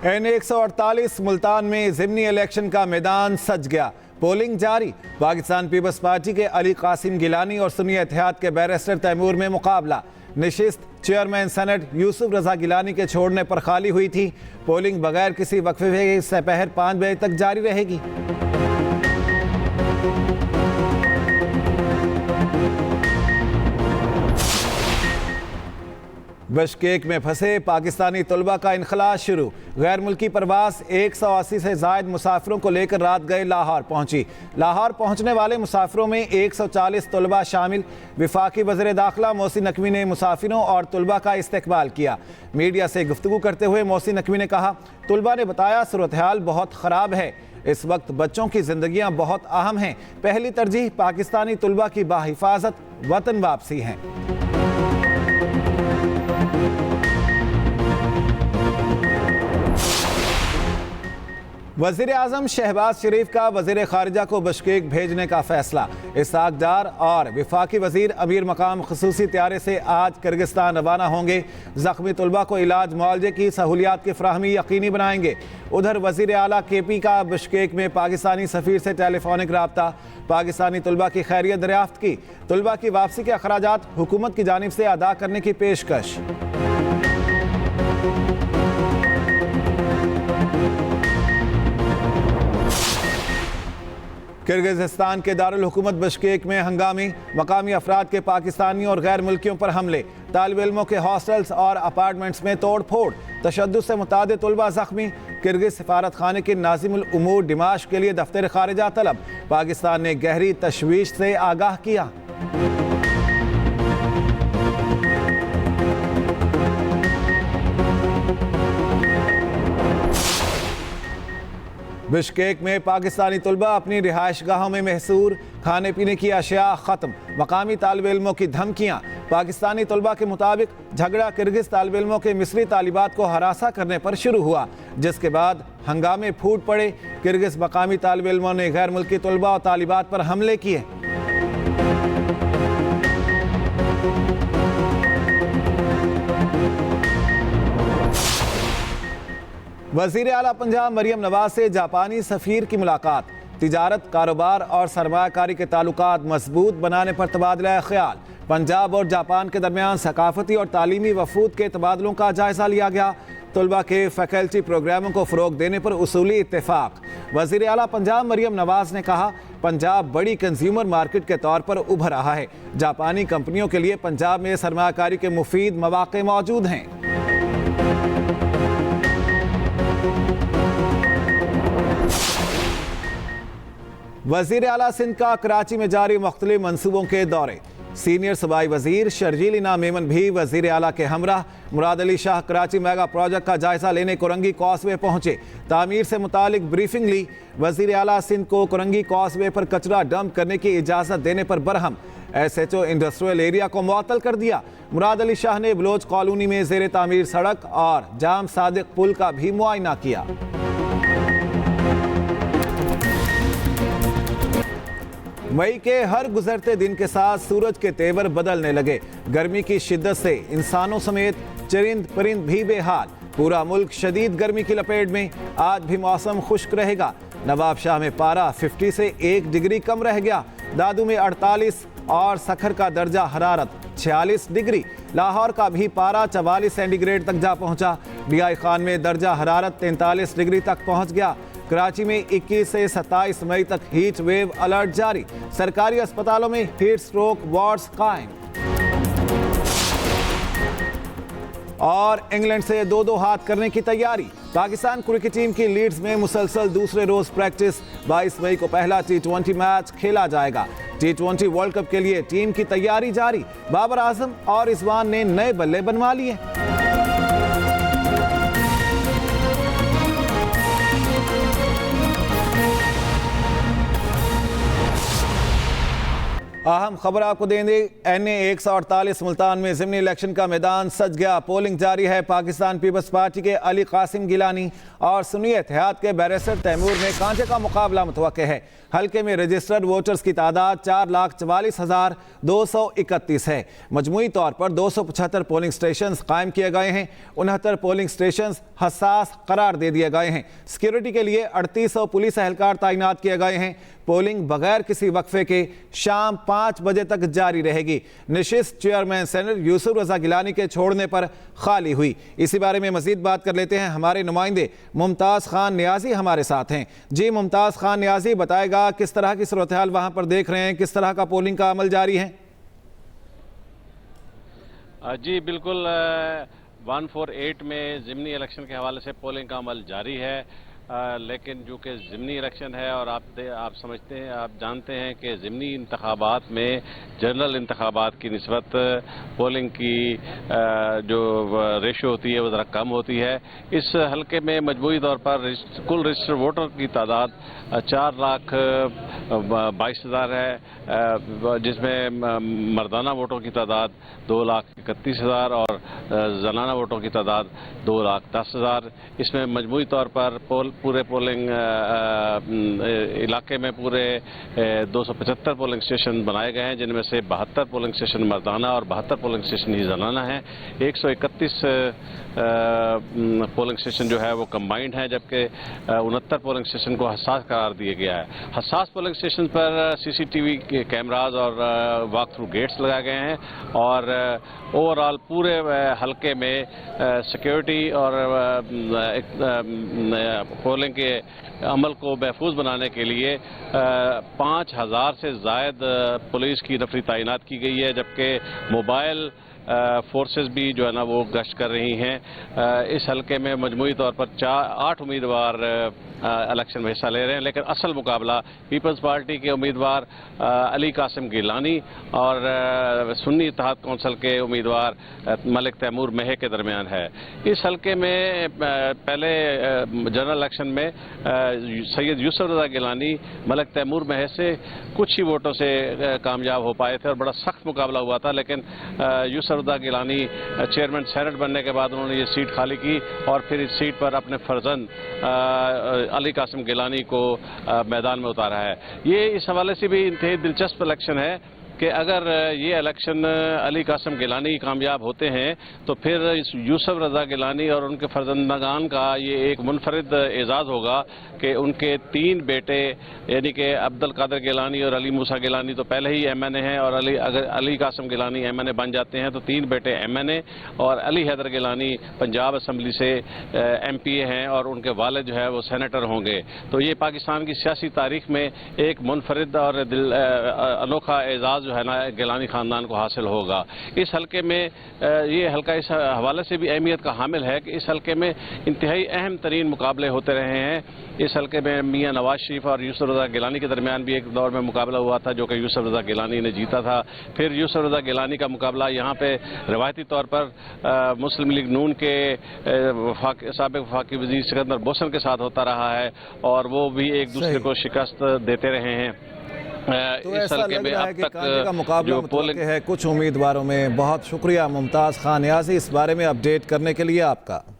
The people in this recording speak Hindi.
N148 मुल्तान में ज़िमनी इलेक्शन का मैदान सज गया। पोलिंग जारी। पाकिस्तान पीपल्स पार्टी के अली कासिम गिलानी और सुन्नी इत्तेहाद के बैरिस्टर तैमूर में मुकाबला। नशिस्त चेयरमैन सेनेट यूसुफ रजा गिलानी के छोड़ने पर खाली हुई थी। पोलिंग बगैर किसी वक्फे से दोपहर 5 बजे तक जारी रहेगी। बिश्केक में फंसे पाकिस्तानी तलबा का इनखला शुरू। गैर मुल्की परवास 180 से जायद मुसाफिरों को लेकर रात गए लाहौर पहुंची। लाहौर पहुंचने वाले मुसाफिरों में 140 तलबा शामिल। वफाकी वज़ीर दाखिला मोहसिन नकवी ने मुसाफिरों और तलबा का इस्तकबाल किया। मीडिया से गुफ्तगू करते हुए मोहसिन नकवी ने कहा, तलबा ने बताया सूरत हाल बहुत ख़राब है। इस वक्त बच्चों की जिंदगियां बहुत अहम हैं। पहली तरजीह पाकिस्तानी तलबा की बाहिफाजत वतन वापसी है। वज़ीर आज़म शहबाज शरीफ का वज़ीर ख़ारिजा को बिश्केक भेजने का फैसला। इसहाक डार और वफाकी वज़ीर अमीर मकाम खसूसी त्यारे से आज किर्गिस्तान रवाना होंगे। ज़ख्मी तलबा को इलाज मुआवजे की सहूलियात की फराहमी यकीनी बनाएंगे। उधर वज़ीर आला KP का बिश्केक में पाकिस्तानी सफ़ीर से टेलीफोनिक रब्ता। पाकिस्तानी तलबा की खैरियत दरियाफ्त की। तलबा की वापसी के अखराजात हुकूमत की जानिब से अदा करने की पेशकश। किर्गिज़स्तान के दारुल हुकूमत बिश्केक में हंगामी। मकामी अफराद के पाकिस्तानी और गैर मुल्कियों पर हमले। तालिब इल्मों के हॉस्टल्स और अपार्टमेंट्स में तोड़ फोड़। तशद्दुद से मुतादिद तलबा ज़ख्मी। किर्गिज़ सफारत खाने के नाज़िमुल उमूर दिमाश्क के लिए दफ्तर ख़ारिजा तलब। पाकिस्तान ने गहरी तशवीश से आगाह किया। बिश्केक में पाकिस्तानी तलबा अपनी रिहाइश गाहों में महसूर। खाने पीने की अशिया ख़त्म। मकामी तालिब इल्मों की धमकियाँ। पाकिस्तानी तलबा के मुताबिक झगड़ा किर्गिज़ तालिब इल्मों के मिस्री तालिबात को हरासा करने पर शुरू हुआ, जिसके बाद हंगामे फूट पड़े। किर्गिज़ मकामी तालिब इल्मों ने गैर मुल्की तलबा और तालिबात पर हमले किए। वज़ीर आला पंजाब मरियम नवाज से जापानी सफ़ीर की मुलाकात। तिजारत, कारोबार और सरमायाकारी के ताल्लुकात मजबूत बनाने पर तबादला ख्याल। पंजाब और जापान के दरमियान सकाफती और तालीमी वफूद के तबादलों का जायजा लिया गया। तलबा के फैकल्टी प्रोग्रामों को फ़रोग देने पर उसूली इत्तेफाक। वज़ीर आला पंजाब मरियम नवाज ने कहा, पंजाब बड़ी कंज्यूमर मार्केट के तौर पर उभर रहा है। जापानी कंपनियों के लिए पंजाब में सरमायाकारी के मुफीद मौक़े मौजूद हैं। वज़ीर आला सिंध का कराची में जारी मुख्तलिफ मनसूबों के दौरे। सीनियर सूबाई वज़ीर शर्जील इनाम मेमन भी वज़ीर आला के हमराह। मुराद अली शाह कराची मेगा प्रोजेक्ट का जायजा लेने कोरंगी कॉसवे पहुंचे। तामीर से मुतालिक ब्रीफिंग ली। वज़ीर आला सिंध को कोरंगी कॉसवे पर कचरा डंप करने की इजाज़त देने पर बरहम। SHO इंडस्ट्रियल एरिया को मुअत्तल कर दिया। मुराद अली शाह ने बलोच कॉलोनी में ज़ेर तामीर सड़क और जाम सादिक पुल का भी मुआयना किया। मई के हर गुजरते दिन के साथ सूरज के तेवर बदलने लगे। गर्मी की शिद्दत से इंसानों समेत चरिंद परिंद भी बेहाल। पूरा मुल्क शदीद गर्मी की लपेट में। आज भी मौसम खुश्क रहेगा। नवाबशाह में पारा 50 से 1 डिग्री कम रह गया। दादू में 48 और सखर का दर्जा हरारत 46 डिग्री। लाहौर का भी पारा 44 सेंटीग्रेड तक जा पहुंचा। DI खान में दर्जा हरारत 43 डिग्री तक पहुंच गया। कराची में 21 से 27 मई तक हीट वेव अलर्ट जारी। सरकारी अस्पतालों में हीट स्ट्रोक वार्ड्स कायम। और इंग्लैंड से 2-2 हाथ करने की तैयारी। पाकिस्तान क्रिकेट टीम की लीड्स में मुसलसल दूसरे रोज प्रैक्टिस। 22 मई को पहला T20 मैच खेला जाएगा। T20 वर्ल्ड कप के लिए टीम की तैयारी जारी। बाबर आजम और रिजवान ने नए बल्ले बनवा लिए। अहम खबर आपको देंगे। NA 148 मुल्तान में ज़िमनी इलेक्शन का मैदान सज गया। पोलिंग जारी है। पाकिस्तान पीपल्स पार्टी के अली कासिम गिलानी और सुन्नी इत्तेहाद के बैरिस्टर तैमूर में कांटे का मुकाबला मुतवक्के है। हल्के में रजिस्टर्ड वोटर्स की तादाद 4,44,231 है। मजमूई तौर पर 275 पोलिंग स्टेशन कायम किए गए हैं। 69 पोलिंग स्टेशन हसास करार दे दिए गए हैं। सिक्योरिटी के लिए 3800 पुलिस एहलकार तैनात किए गए हैं। पोलिंग बगैर किसी वक्फे के शाम 5 बजे तक जारी रहेगी। नशिस्त चेयरमैन सेनेटर यूसुफ रजा गिलानी के छोड़ने पर खाली हुई। इसी बारे में मजीद बात कर लेते हैं। हमारे नुमाइंदे मुमताज़ खान नियाजी हमारे साथ हैं। जी मुमताज़ खान नियाजी, बताएगा किस तरह की सूरत हाल वहां पर देख रहे हैं, किस तरह का पोलिंग का अमल जारी है? जी बिल्कुल, 148 में ज़िमनी इलेक्शन के हवाले से पोलिंग का अमल जारी है। लेकिन जो कि ज़िमनी इलेक्शन है और आप समझते हैं, आप जानते हैं कि ज़िमनी इंतखाबात में जनरल इंतखाबात की निस्बत पोलिंग की जो रेशो होती है वो ज़रा कम होती है। इस हलके में मजमूई तौर पर कुल रजिस्टर्ड वोटर की तादाद 4,22,000 है, जिसमें मर्दाना वोटों की तादाद 2,31,000 और जनाना वोटों की तादाद 2,10,000। इसमें मजमूई तौर पर पूरे पोलिंग इलाके में पूरे 275 पोलिंग स्टेशन बनाए गए हैं, जिनमें से 72 पोलिंग स्टेशन मर्दाना और 72 पोलिंग स्टेशन ही जनाना है। 131 पोलिंग स्टेशन जो है वो कंबाइंड है, जबकि 69 पोलिंग स्टेशन को हसास करार दिया गया है। हसास पोलिंग स्टेशन पर CCTV के कैमराज और वॉक थ्रू गेट्स लगाए गए हैं और ओवरऑल पूरे हलके में सिक्योरिटी और पोलिंग के अमल को महफूज बनाने के लिए 5,000 से ज़ायद पुलिस की नफरी तैनात की गई है, जबकि मोबाइल फोर्सेस भी जो है ना वो गश्त कर रही हैं। इस हलके में मजमूई तौर पर 8 उम्मीदवार इलेक्शन में हिस्सा ले रहे हैं, लेकिन असल मुकाबला पीपल्स पार्टी के उम्मीदवार अली कासिम गिलानी और सुन्नी इत्तेहाद कौंसिल के उम्मीदवार मलिक तैमूर महे के दरमियान है। इस हलके में पहले जनरल इलेक्शन में सैयद यूसुफ रजा गिलानी मलिक तैमूर महे से कुछ ही वोटों से कामयाब हो पाए थे और बड़ा सख्त मुकाबला हुआ था, लेकिन यूसुफ रजा गिलानी चेयरमैन सेनेट बनने के बाद उन्होंने ये सीट खाली की और फिर इस सीट पर अपने फर्जंद अली कासिम गिलानी को मैदान में उतारा है। ये इस हवाले से भी इंतहाई दिलचस्प इलेक्शन है कि अगर ये इलेक्शन अली कासिम गिलानी कामयाब होते हैं तो फिर यूसुफ रजा गिलानी और उनके फर्जंदगान का ये एक मुनफरिद एजाज़ होगा कि उनके 3 बेटे यानी कि अब्दुल कादिर गिलानी और अली मूसा गिलानी तो पहले ही MNA हैं और अगर अली कासिम गिलानी MNA बन जाते हैं तो 3 बेटे MNA और अली हैदर गिलानी पंजाब असम्बली से MPA हैं और उनके वालिद जो है वो सेनेटर होंगे। तो ये पाकिस्तान की सियासी तारीख में एक मुनफरिद और अनोखा एजाज़ जो है ना गिलानी खानदान को हासिल होगा। इस हलके में ये हलका इस हवाले से भी अहमियत का हामिल है कि इस हलके में इंतहाई अहम तरीन मुकाबले होते रहे हैं। इस हलके में मियां नवाज शरीफ और यूसुफ रजा गिलानी के दरमियान भी एक दौर में मुकाबला हुआ था, जो कि यूसुफ रजा गिलानी ने जीता था। फिर यूसुफ रजा गिलानी का मुकाबला यहाँ पे रवायती तौर पर मुस्लिम लीग नून के साबिक वफाकी वज़ीर सिकंदर बोसन के साथ होता रहा है और वो भी एक दूसरे को शिकस्त देते रहे हैं। तो ऐसा लग रहा है कि कांटे का मुकाबला मुतवक्के है कुछ उम्मीदवारों में। बहुत शुक्रिया मुमताज़ खान नियाजी इस बारे में अपडेट करने के लिए आपका।